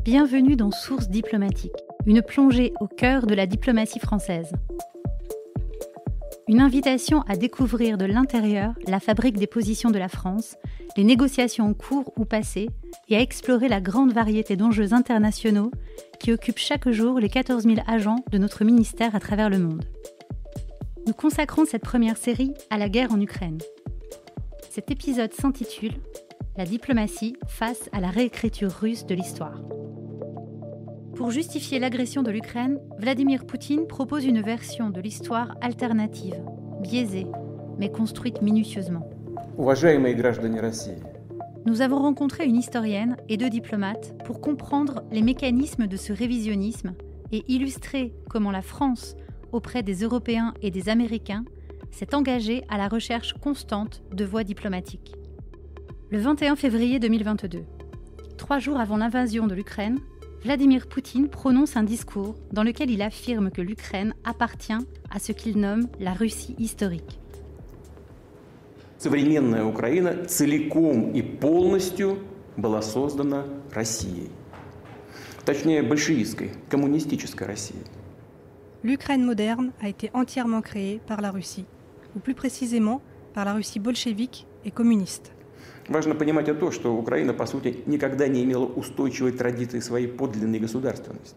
Bienvenue dans Sources diplomatiques, une plongée au cœur de la diplomatie française. Une invitation à découvrir de l'intérieur la fabrique des positions de la France, les négociations en cours ou passées, et à explorer la grande variété d'enjeux internationaux qui occupent chaque jour les 14 000 agents de notre ministère à travers le monde. Nous consacrons cette première série à la guerre en Ukraine. Cet épisode s'intitule « La diplomatie face à la réécriture russe de l'histoire ». Pour justifier l'agression de l'Ukraine, Vladimir Poutine propose une version de l'histoire alternative, biaisée, mais construite minutieusement. Уважаемые граждане России. Nous avons rencontré une historienne et deux diplomates pour comprendre les mécanismes de ce révisionnisme et illustrer comment la France, auprès des Européens et des Américains, s'est engagée à la recherche constante de voies diplomatiques. Le 21 février 2022, 3 jours avant l'invasion de l'Ukraine, Vladimir Poutine prononce un discours dans lequel il affirme que l'Ukraine appartient à ce qu'il nomme la Russie historique. Современная Украина целиком и полностью была создана Россией. Точнее, большевистской, коммунистической Россией. L'Ukraine moderne a été entièrement créée par la Russie, ou plus précisément par la Russie bolchevique et communiste. Важно понимать то, что Украина, по сути, никогда не имела устойчивой традиции своей подлинной государственности.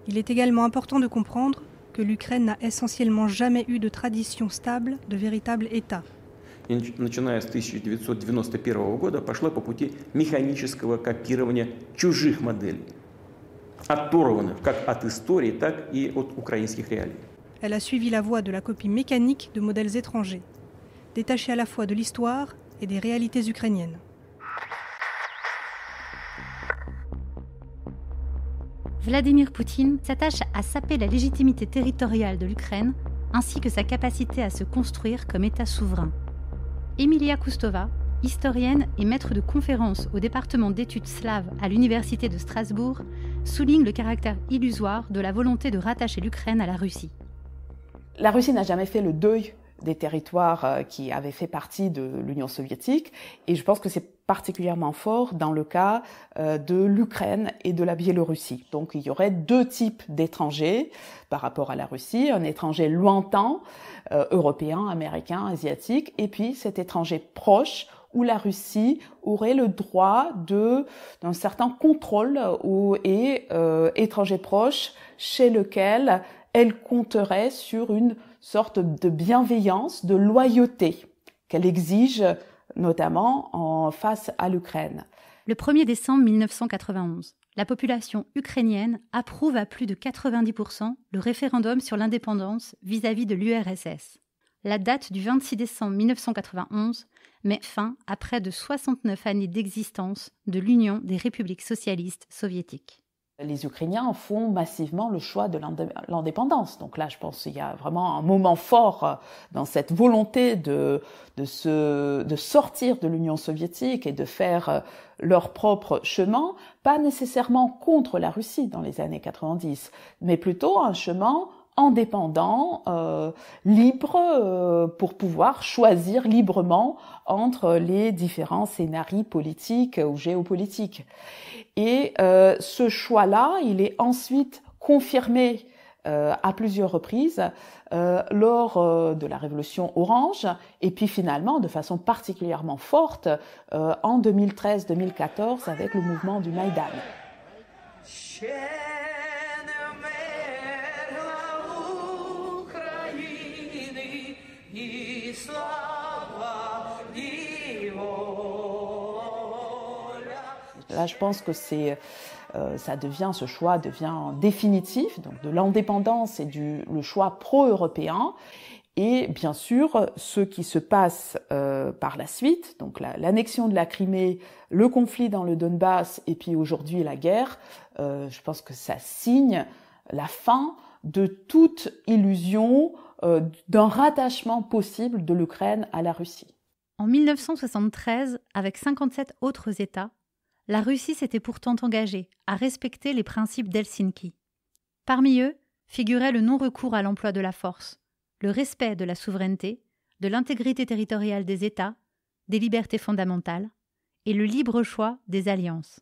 Il est également important de comprendre que l'Ukraine n'a essentiellement jamais eu de tradition stable de véritable État. И начиная с 1991 года пошла по пути механического копирования чужих моделей, оторванных как от истории, так и от украинских реалий. Elle a suivi la voie de la copie mécanique de modèles étrangers, détachés à la fois de l'histoire et des réalités ukrainiennes. Vladimir Poutine s'attache à saper la légitimité territoriale de l'Ukraine ainsi que sa capacité à se construire comme État souverain. Emilia Kustova, historienne et maître de conférences au département d'études slaves à l'Université de Strasbourg, souligne le caractère illusoire de la volonté de rattacher l'Ukraine à la Russie. La Russie n'a jamais fait le deuil des territoires qui avaient fait partie de l'Union soviétique, et je pense que c'est particulièrement fort dans le cas de l'Ukraine et de la Biélorussie. Donc il y aurait deux types d'étrangers par rapport à la Russie, un étranger lointain, européen, américain, asiatique, et puis cet étranger proche où la Russie aurait le droit d'un certain contrôle et étranger proche chez lequel elle compterait sur une sorte de bienveillance, de loyauté qu'elle exige notamment face à l'Ukraine. Le 1er décembre 1991, la population ukrainienne approuve à plus de 90% le référendum sur l'indépendance vis-à-vis de l'URSS. La date du 26 décembre 1991 met fin à près de 69 années d'existence de l'Union des républiques socialistes soviétiques. Les Ukrainiens font massivement le choix de l'indépendance. Donc là, je pense qu'il y a vraiment un moment fort dans cette volonté de sortir de l'Union soviétique et de faire leur propre chemin, pas nécessairement contre la Russie dans les années 90, mais plutôt un chemin indépendant, libre, pour pouvoir choisir librement entre les différents scénarios politiques ou géopolitiques. Et ce choix-là, il est ensuite confirmé à plusieurs reprises lors de la Révolution Orange et puis finalement de façon particulièrement forte en 2013-2014 avec le mouvement du Maïdan. Là, je pense que ce choix devient définitif, donc de l'indépendance et le choix pro-européen. Et bien sûr, ce qui se passe par la suite, donc l'annexion de la Crimée, le conflit dans le Donbass et puis aujourd'hui la guerre, je pense que ça signe la fin de toute illusion d'un rattachement possible de l'Ukraine à la Russie. En 1973, avec 57 autres États, la Russie s'était pourtant engagée à respecter les principes d'Helsinki. Parmi eux figurait le non-recours à l'emploi de la force, le respect de la souveraineté, de l'intégrité territoriale des États, des libertés fondamentales et le libre choix des alliances.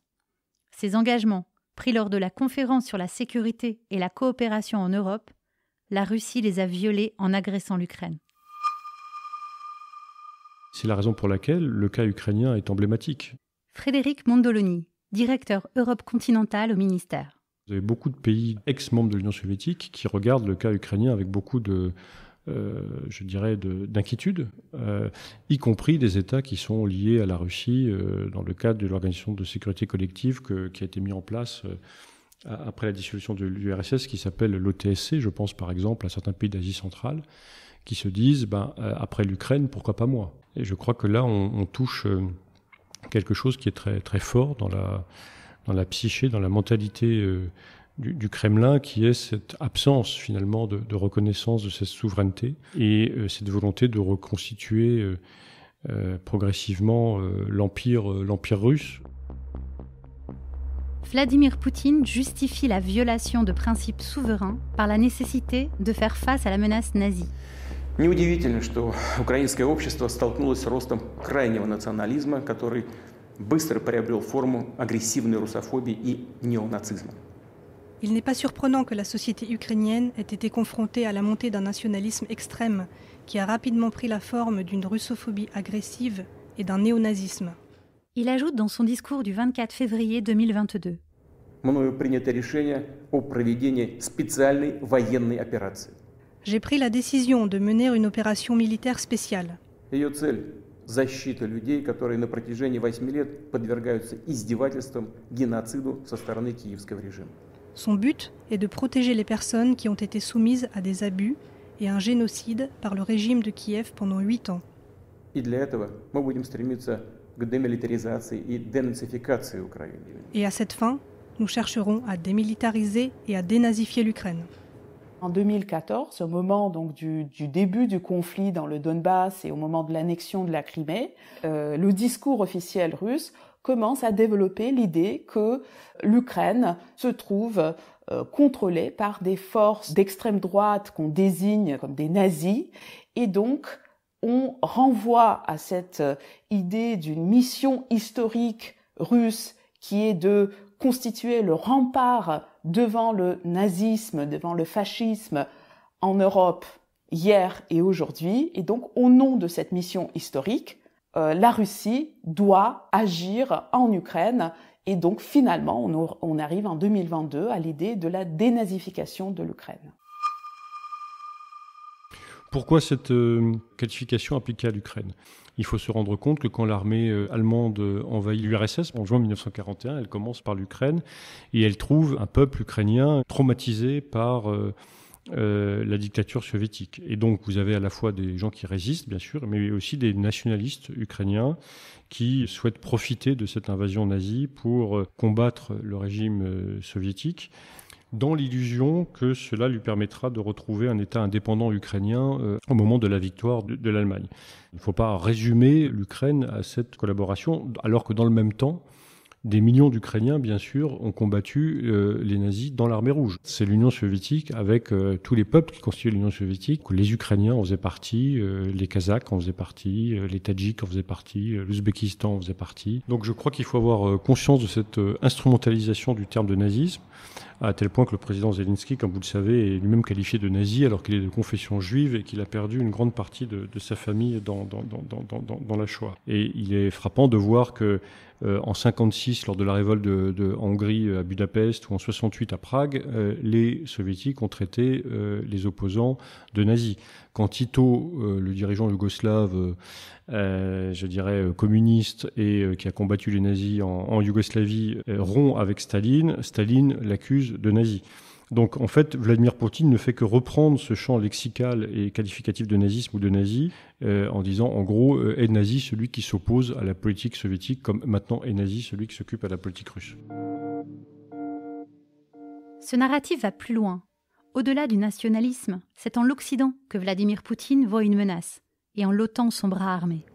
Ces engagements, pris lors de la conférence sur la sécurité et la coopération en Europe, la Russie les a violés en agressant l'Ukraine. C'est la raison pour laquelle le cas ukrainien est emblématique. Frédéric Mondoloni, directeur Europe continentale au ministère. Vous avez beaucoup de pays ex-membres de l'Union soviétique qui regardent le cas ukrainien avec beaucoup d'inquiétude, y compris des États qui sont liés à la Russie dans le cadre de l'Organisation de sécurité collective qui a été mis en place après la dissolution de l'URSS, qui s'appelle l'OTSC. Je pense par exemple à certains pays d'Asie centrale qui se disent après l'Ukraine, pourquoi pas moi? Et je crois que là, on touche quelque chose qui est très, très fort dans la psyché, dans la mentalité du Kremlin, qui est cette absence finalement de reconnaissance de cette souveraineté et cette volonté de reconstituer progressivement l'empire russe. Vladimir Poutine justifie la violation de principes souverains par la nécessité de faire face à la menace nazie. Неудивительно, что украинское общество столкнулось с ростом крайнего национализма, который быстро приобрел форму агрессивной русофобии и неонацизма. Il n'est pas surprenant que la société ukrainienne ait été confrontée à la montée d'un nationalisme extrême qui a rapidement pris la forme d'une russophobie agressive et d'un néonazisme. Il ajoute dans son discours du 24 février 2022. Мною принято решение о проведении специальной военной операции. J'ai pris la décision de mener une opération militaire spéciale. Ее цель – защита людей, которые на протяжении 8 лет подвергаются издевательствам, геноциду со стороны киевского режима. Son but est de protéger les personnes qui ont été soumises à des abus et à un génocide par le régime de Kiev pendant 8 ans. И для этого мы будем стремиться к демилитаризации и денацификации Украины. Et à cette fin, nous chercherons à démilitariser et à dénazifier l'Ukraine. En 2014, au moment donc du début du conflit dans le Donbass et au moment de l'annexion de la Crimée, le discours officiel russe commence à développer l'idée que l'Ukraine se trouve contrôlée par des forces d'extrême droite qu'on désigne comme des nazis, et donc on renvoie à cette idée d'une mission historique russe qui est de constituer le rempart devant le nazisme, devant le fascisme en Europe hier et aujourd'hui. Et donc, au nom de cette mission historique, la Russie doit agir en Ukraine. Et donc, finalement, on arrive en 2022 à l'idée de la dénazification de l'Ukraine. Pourquoi cette qualification appliquée à l'Ukraine ? Il faut se rendre compte que quand l'armée allemande envahit l'URSS en juin 1941, elle commence par l'Ukraine et elle trouve un peuple ukrainien traumatisé par la dictature soviétique. Et donc vous avez à la fois des gens qui résistent, bien sûr, mais aussi des nationalistes ukrainiens qui souhaitent profiter de cette invasion nazie pour combattre le régime soviétique, dans l'illusion que cela lui permettra de retrouver un État indépendant ukrainien au moment de la victoire de l'Allemagne. Il ne faut pas résumer l'Ukraine à cette collaboration, alors que dans le même temps, des millions d'Ukrainiens, bien sûr, ont combattu les nazis dans l'armée rouge. C'est l'Union soviétique avec tous les peuples qui constituaient l'Union soviétique. Les Ukrainiens en faisaient partie, les Kazakhs en faisaient partie, les Tadjiks en faisaient partie, l'Ouzbékistan en faisait partie. Donc je crois qu'il faut avoir conscience de cette instrumentalisation du terme de nazisme, à tel point que le président Zelensky, comme vous le savez, est lui-même qualifié de nazi alors qu'il est de confession juive et qu'il a perdu une grande partie de sa famille dans la Shoah. Et il est frappant de voir que en 56, lors de la révolte de Hongrie à Budapest, ou en 68 à Prague, les soviétiques ont traité les opposants de nazis. Quand Tito, le dirigeant yougoslave, communiste et qui a combattu les nazis en Yougoslavie, rompt avec Staline, Staline l'accuse de nazi. Donc en fait, Vladimir Poutine ne fait que reprendre ce champ lexical et qualificatif de nazisme ou de nazi en disant en gros est nazi celui qui s'oppose à la politique soviétique, comme maintenant est nazi celui qui s'occupe à la politique russe. Ce narratif va plus loin. Au-delà du nationalisme, c'est en l'Occident que Vladimir Poutine voit une menace, et en l'OTAN son bras armé.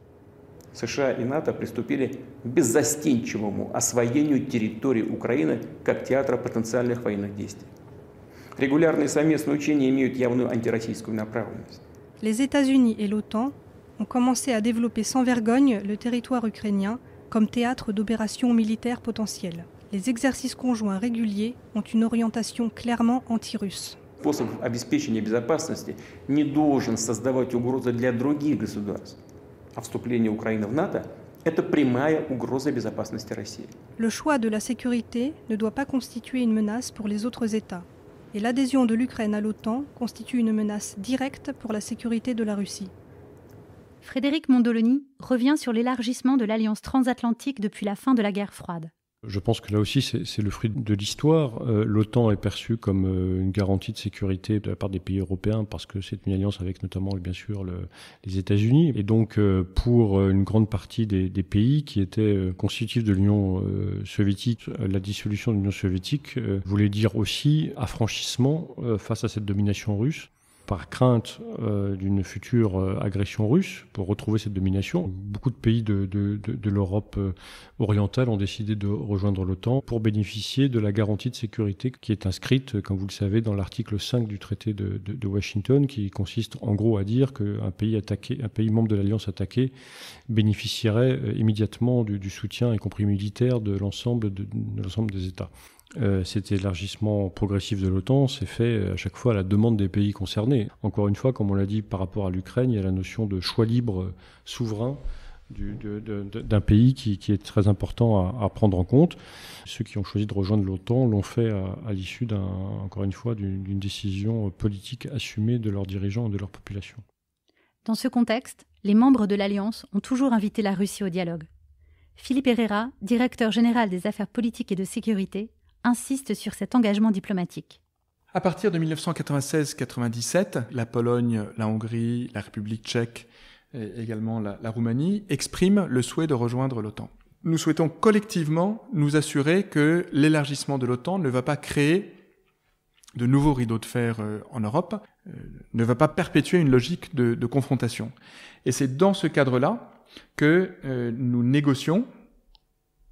США и НАТО приступили к беззастенчивому освоению территории Украины как театра потенциальных военных действий. Регулярные совместные учения имеют явную антироссийскую направленность. Les États-Unis et l'OTAN ont commencé à développer sans vergogne le territoire ukrainien comme théâtre d'opérations militaires potentielles. les exercices conjoints réguliers ont une orientation clairement anti-russe. Способ обеспечения безопасности не должен создавать угрозы для других государств. А вступление Украины в НАТО – это прямая угроза безопасности России. Le choix de la sécurité ne doit pas constituer une menace pour les autres États. Et l'adhésion de l'Ukraine à l'OTAN constitue une menace directe pour la sécurité de la Russie. Frédéric Mondoloni revient sur l'élargissement de l'alliance transatlantique depuis la fin de la guerre froide. Je pense que là aussi, c'est le fruit de l'histoire. L'OTAN est perçue comme une garantie de sécurité de la part des pays européens parce que c'est une alliance avec notamment, bien sûr, les États-Unis. Et donc, pour une grande partie des pays qui étaient constitutifs de l'Union soviétique, la dissolution de l'Union soviétique voulait dire aussi affranchissement face à cette domination russe. Par crainte d'une future agression russe pour retrouver cette domination. Beaucoup de pays de l'Europe orientale ont décidé de rejoindre l'OTAN pour bénéficier de la garantie de sécurité qui est inscrite, comme vous le savez, dans l'article 5 du traité de Washington, qui consiste en gros à dire qu'un pays attaqué, un pays membre de l'Alliance attaqué bénéficierait immédiatement du soutien, y compris militaire, de l'ensemble des États. Cet élargissement progressif de l'OTAN s'est fait à chaque fois à la demande des pays concernés. Encore une fois, comme on l'a dit par rapport à l'Ukraine, il y a la notion de choix libre souverain d'un pays qui est très important à prendre en compte. Ceux qui ont choisi de rejoindre l'OTAN l'ont fait à l'issue, encore une fois, d'une décision politique assumée de leurs dirigeants et de leur population. Dans ce contexte, les membres de l'Alliance ont toujours invité la Russie au dialogue. Philippe Herrera, directeur général des affaires politiques et de sécurité, insiste sur cet engagement diplomatique. À partir de 1996-97, la Pologne, la Hongrie, la République tchèque et également la Roumanie expriment le souhait de rejoindre l'OTAN. Nous souhaitons collectivement nous assurer que l'élargissement de l'OTAN ne va pas créer de nouveaux rideaux de fer en Europe, ne va pas perpétuer une logique de confrontation. Et c'est dans ce cadre-là que nous négocions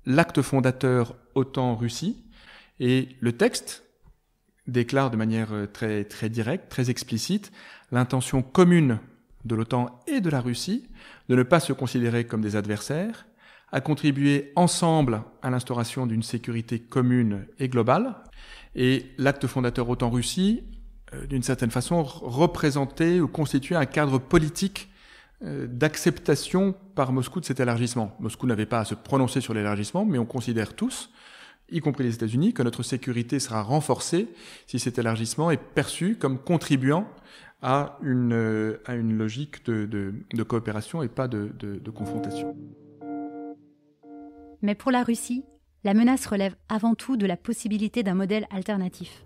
l'acte fondateur OTAN-Russie. Et le texte déclare de manière très, très directe, très explicite, l'intention commune de l'OTAN et de la Russie de ne pas se considérer comme des adversaires, à contribuer ensemble à l'instauration d'une sécurité commune et globale. Et l'acte fondateur OTAN-Russie, d'une certaine façon, représentait ou constituait un cadre politique d'acceptation par Moscou de cet élargissement. Moscou n'avait pas à se prononcer sur l'élargissement, mais on considère tous, y compris les États-Unis, que notre sécurité sera renforcée si cet élargissement est perçu comme contribuant à une logique de coopération et pas de confrontation. Mais pour la Russie, la menace relève avant tout de la possibilité d'un modèle alternatif.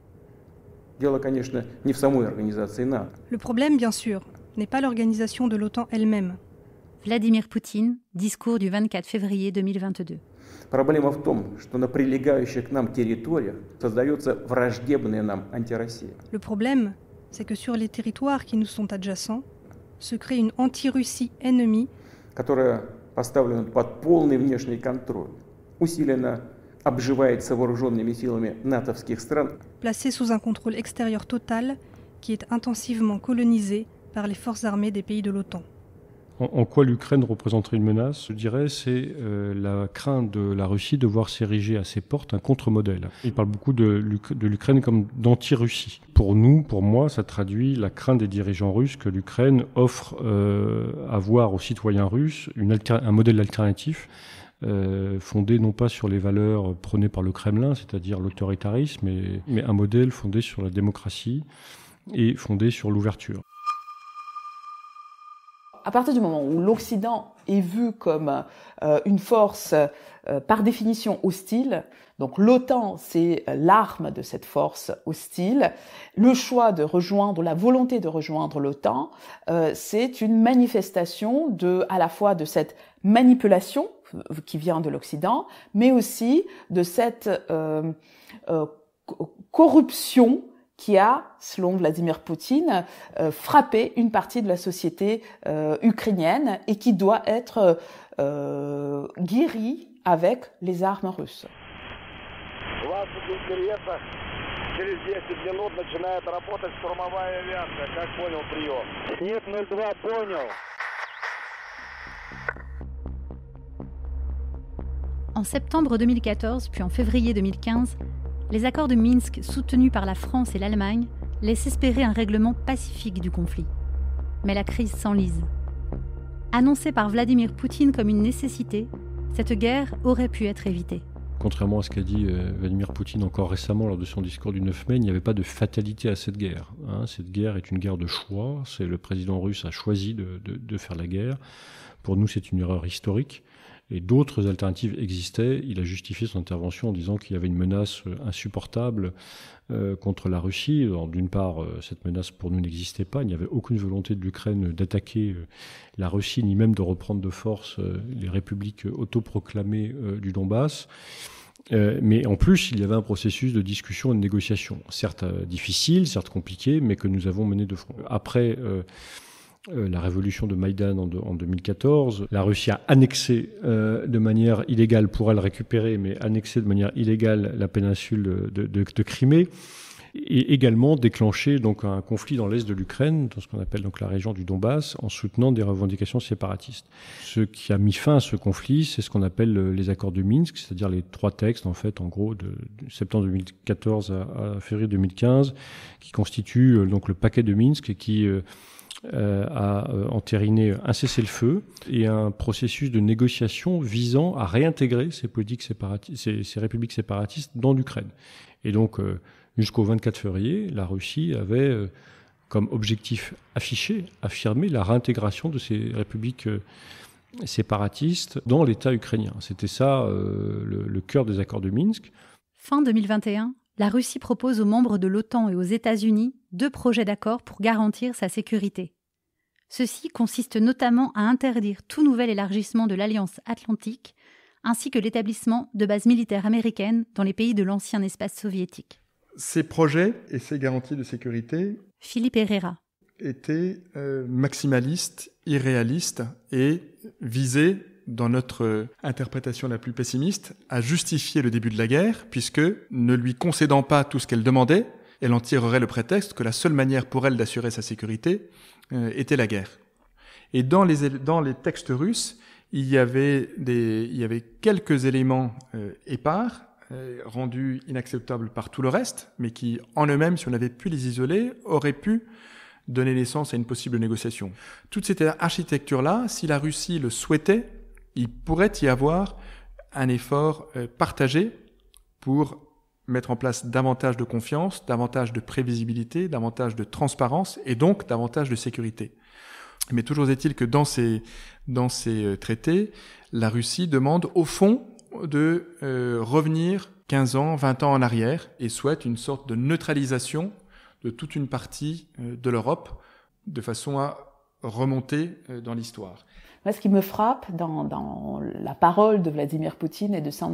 Дело, конечно, не в самой организации НАТО. Le problème, bien sûr, n'est pas l'organisation de l'OTAN elle-même. Vladimir Poutine, discours du 24 février 2022. Проблема в том, что на прилегающих к нам территориях создается враждебная нам антироссия. Le problème, c'est que sur les territoires qui nous sont adjacents, se crée une anti-Russie ennemie, которая поставлена под полный внешний контроль, усиленно обживается вооруженными силами натовских стран. Placée sous un contrôle extérieur total, qui est intensivement colonisée par les forces armées des pays de l'OTAN. En quoi l'Ukraine représenterait une menace, je dirais, c'est la crainte de la Russie de voir s'ériger à ses portes un contre-modèle. Il parle beaucoup de l'Ukraine comme d'anti-Russie. Pour nous, pour moi, ça traduit la crainte des dirigeants russes que l'Ukraine offre à voir aux citoyens russes un modèle alternatif fondé non pas sur les valeurs prônées par le Kremlin, c'est-à-dire l'autoritarisme, mais un modèle fondé sur la démocratie et fondé sur l'ouverture. À partir du moment où l'Occident est vu comme une force par définition hostile, donc l'OTAN c'est l'arme de cette force hostile, le choix de rejoindre, la volonté de rejoindre l'OTAN, c'est une manifestation à la fois de cette manipulation qui vient de l'Occident, mais aussi de cette corruption qui a, selon Vladimir Poutine, frappé une partie de la société ukrainienne et qui doit être guérie avec les armes russes. Через 10 минут начинает работать штурмовая авиация. Как понял прием? Нет, 02, понял. En septembre 2014, puis en février 2015, les accords de Minsk, soutenus par la France et l'Allemagne, laissent espérer un règlement pacifique du conflit. Mais la crise s'enlise. Annoncée par Vladimir Poutine comme une nécessité, cette guerre aurait pu être évitée. Contrairement à ce qu'a dit Vladimir Poutine encore récemment lors de son discours du 9 mai, il n'y avait pas de fatalité à cette guerre. Cette guerre est une guerre de choix. Le président russe a choisi de faire la guerre. Pour nous, c'est une erreur historique. Et d'autres alternatives existaient. Il a justifié son intervention en disant qu'il y avait une menace insupportable contre la Russie. Alors, d'une part, cette menace pour nous n'existait pas. Il n'y avait aucune volonté de l'Ukraine d'attaquer la Russie, ni même de reprendre de force les républiques autoproclamées du Donbass. Mais en plus, il y avait un processus de discussion et de négociation, certes difficile, certes compliqué, mais que nous avons mené de front. Après la révolution de Maïdan en 2014, la Russie a annexé de manière illégale, pour elle récupérer, mais annexé de manière illégale la péninsule de Crimée, et également déclenché donc un conflit dans l'est de l'Ukraine, dans ce qu'on appelle donc la région du Donbass, en soutenant des revendications séparatistes. Ce qui a mis fin à ce conflit, c'est ce qu'on appelle les accords de Minsk, c'est-à-dire les 3 textes, en fait, en gros, de septembre 2014 à février 2015, qui constituent donc le paquet de Minsk et qui a entériné un cessez-le-feu et un processus de négociation visant à réintégrer ces républiques séparatistes dans l'Ukraine. Et donc, jusqu'au 24 février, la Russie avait comme objectif affirmé la réintégration de ces républiques séparatistes dans l'État ukrainien. C'était ça le cœur des accords de Minsk. Fin 2021, la Russie propose aux membres de l'OTAN et aux États-Unis 2 projets d'accord pour garantir sa sécurité. Ceci consiste notamment à interdire tout nouvel élargissement de l'Alliance Atlantique, ainsi que l'établissement de bases militaires américaines dans les pays de l'ancien espace soviétique. Ces projets et ces garanties de sécurité, Philippe Herrera, étaient maximalistes, irréalistes et visaient, dans notre interprétation la plus pessimiste, à justifier le début de la guerre, puisque, ne lui concédant pas tout ce qu'elle demandait, elle en tirerait le prétexte que la seule manière pour elle d'assurer sa sécurité était la guerre. Et dans les textes russes, il y avait quelques éléments épars, rendus inacceptables par tout le reste, mais qui, en eux-mêmes, si on avait pu les isoler, auraient pu donner naissance à une possible négociation. Toute cette architecture-là, si la Russie le souhaitait, il pourrait y avoir un effort partagé pour mettre en place davantage de confiance, davantage de prévisibilité, davantage de transparence et donc davantage de sécurité. Mais toujours est-il que dans ces traités, la Russie demande au fond de revenir 15 ans, 20 ans en arrière et souhaite une sorte de neutralisation de toute une partie de l'Europe de façon à remonter dans l'histoire. Moi, ce qui me frappe dans la parole de Vladimir Poutine et de son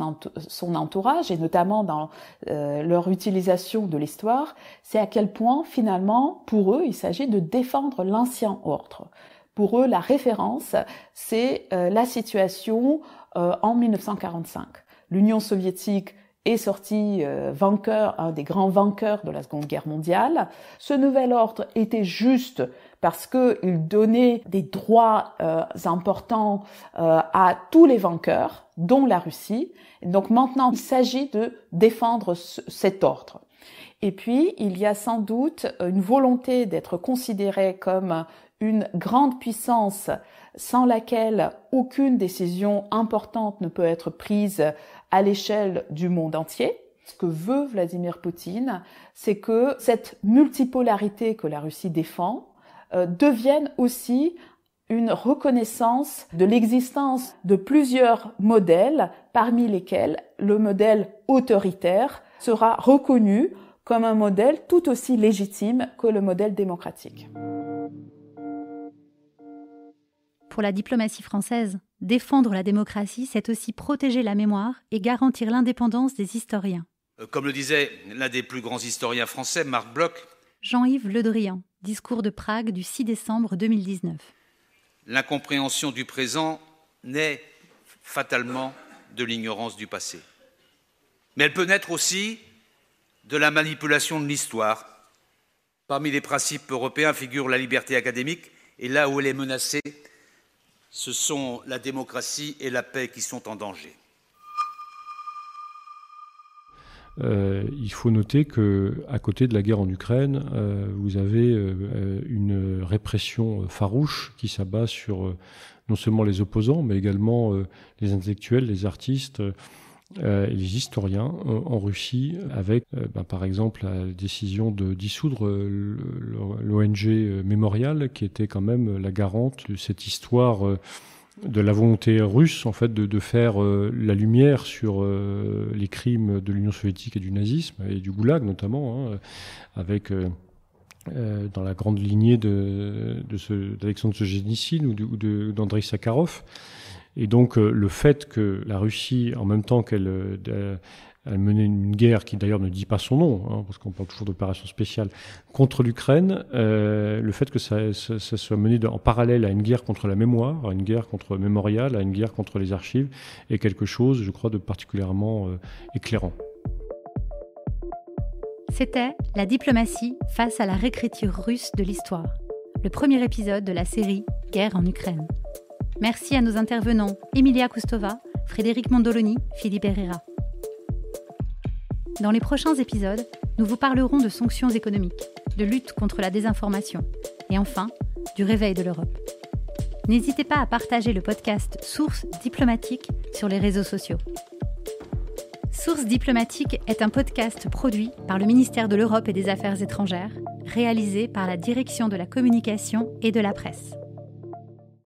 entourage, et notamment dans leur utilisation de l'histoire, c'est à quel point, finalement, pour eux, il s'agit de défendre l'ancien ordre. Pour eux, la référence, c'est la situation en 1945. L'Union soviétique est sortie vainqueur, un des grands vainqueurs de la Seconde Guerre mondiale. Ce nouvel ordre était juste parce qu'il donnait des droits importants à tous les vainqueurs, dont la Russie. Et donc maintenant, il s'agit de défendre cet ordre. Et puis, il y a sans doute une volonté d'être considéré comme une grande puissance sans laquelle aucune décision importante ne peut être prise à l'échelle du monde entier. Ce que veut Vladimir Poutine, c'est que cette multipolarité que la Russie défend devienne aussi une reconnaissance de l'existence de plusieurs modèles, parmi lesquels le modèle autoritaire sera reconnu comme un modèle tout aussi légitime que le modèle démocratique. Pour la diplomatie française, défendre la démocratie, c'est aussi protéger la mémoire et garantir l'indépendance des historiens. Comme le disait l'un des plus grands historiens français, Marc Bloch, Jean-Yves Le Drian, discours de Prague du 6 décembre 2019. L'incompréhension du présent naît fatalement de l'ignorance du passé. Mais elle peut naître aussi de la manipulation de l'histoire. Parmi les principes européens figure la liberté académique, et là où elle est menacée, ce sont la démocratie et la paix qui sont en danger. il faut noter qu'à côté de la guerre en Ukraine, vous avez une répression farouche qui s'abat sur non seulement les opposants, mais également les intellectuels, les artistes, les historiens en Russie, avec par exemple la décision de dissoudre l'ONG Mémorial, qui était quand même la garante de cette histoire de la volonté russe en fait de faire la lumière sur les crimes de l'Union soviétique et du nazisme et du goulag notamment, avec dans la grande lignée d'Alexandre Solzhenitsyn ou d'Andrei Sakharov. Et donc le fait que la Russie, en même temps qu'elle menait une guerre qui d'ailleurs ne dit pas son nom, parce qu'on parle toujours d'opération spéciale, contre l'Ukraine, le fait que ça soit mené en parallèle à une guerre contre la mémoire, à une guerre contre Mémorial, à une guerre contre les archives, est quelque chose, je crois, de particulièrement éclairant. C'était La diplomatie face à la réécriture russe de l'histoire, le premier épisode de la série Guerre en Ukraine. Merci à nos intervenants Emilia Kustova, Frédéric Mondoloni, Philippe Herrera. Dans les prochains épisodes, nous vous parlerons de sanctions économiques, de lutte contre la désinformation et enfin, du réveil de l'Europe. N'hésitez pas à partager le podcast Sources diplomatiques sur les réseaux sociaux. Sources diplomatiques est un podcast produit par le ministère de l'Europe et des Affaires étrangères, réalisé par la Direction de la communication et de la presse.